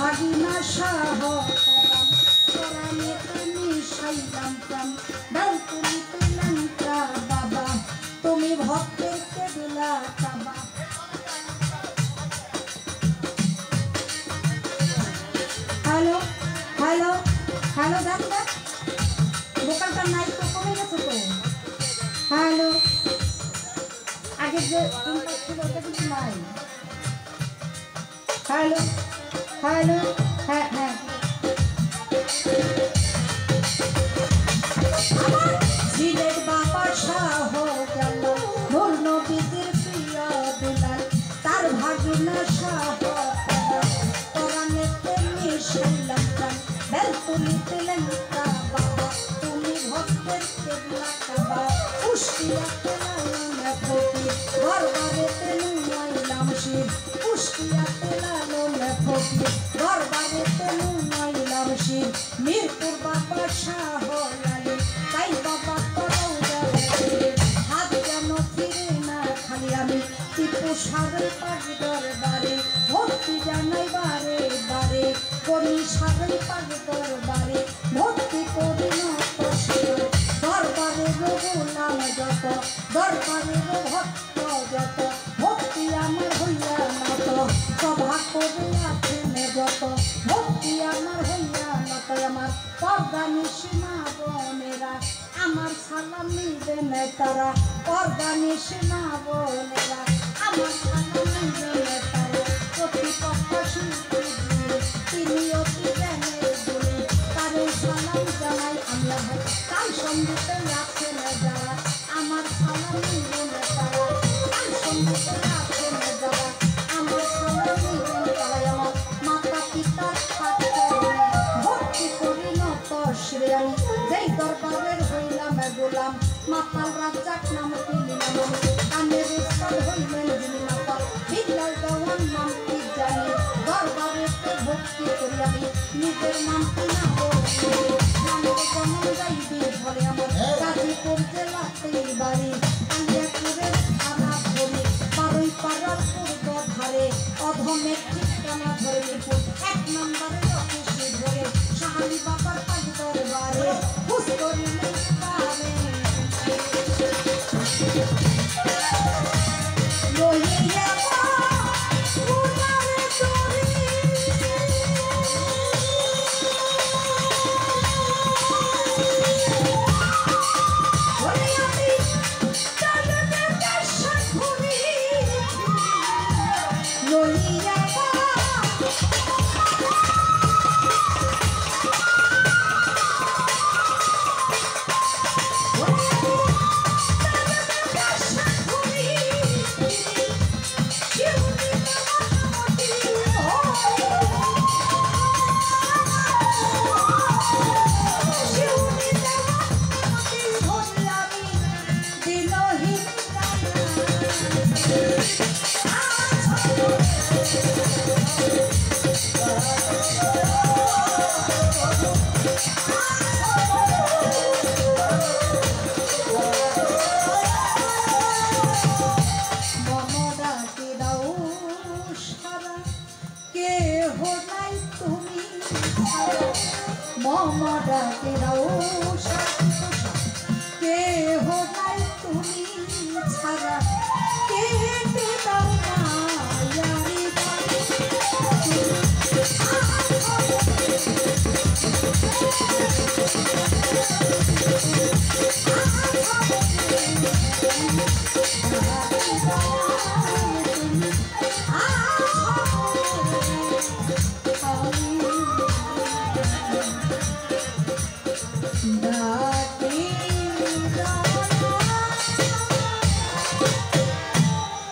ভাগিনা সাহ পরাণেতে মিশাইলাম প্রাণ দাও তুমি তুলন্তা বাবা তুমি ভক্তকে দিলা কাবা। হ্যালো হ্যালো হ্যালো দাদা ভোকালটা নাই তো কমে গেছে তো। হ্যালো আগে যে ফোনটা ছিল ওটা কিন্তু নাই। হ্যালো হ্যালো হ্যাঁ হ্যাঁ সিলেট বাবা শাহ গেল নূর নবীদের প্রিয় দুলাল তার ভাগিনা শাহ পরাণেতে মিশাইলাম প্রাণ বেল তুলিতে লেঙ্কা বাবা তুমি ভক্তের কেবলা কাবা। কুষ্টিয়াতে লালন ফকির দরবারেতে নুয়াইলাম শির কুষ্টিয়াতে লালন ফকির দরবারেতে নুয়াইলাম শির মিরপুর বাবা শাহ লালি তাই বাবা করও হাত যেন ফিরে না খালি আমি টিপু সাগর পাগ দরবারে ভক্তি জানাই বারে বারে করি সাগর পাগ দরবারে ভক্তি করি নত দরবারে গোলাম যত দরবারে ভক্ত যত ভক্তি আমার হইয়া নত সভা করে আছেন যত ভক্তি আমার হইয়া নত আমার পর্দা নিশিমা বোনেরা আমার সালাম নিবেন তারা পর্দা নিশিমা বোনেরা আমার সালাম নিবেন তারা প্রতিপক্ষ শিল্পী তিনি অতি জ্ঞানের বলে তারে সালাম জানাই আমরা তাই সঙ্গীতে আছেন যারা আমার সালাম নিবেন তারা তাই সঙ্গীতে আছেন যারা আমার সালাম নিবেন তারা আমার মাতা পিতার সাথে ভক্তি করি নত শ্রেয়ানি যেই দরবারের হইলাম গোলাম মাতাল রাজ্জাক নাম কিনিলাম কানের উস্তাদ হইলেন যিনি মাতাল বিল্লাল দেওয়ান নাম কি জানি দরবারেতে ভক্তি করি আমি নিজের নাম কিনা নামে জন্ম যাইবি ঘরে আমার গাজীপুর জেলাতেই বাড়ি কালিয়াপুরের থানা ধরে বারোই পাড়ার পূর্ব ধারে অধমের ঠিকানা ধরে মিরপুর 1 নম্বরের অফিসে ধরে শাহালি বাবার পাগ দরবারে হুস করিলে পারে লইয়া পুনারে চরি ওরে আমি চলতে দেশা ঘুরি লইয়া ডাকে দাও কে হোনাই তুমি ছাড়া কে দাও মায়ারি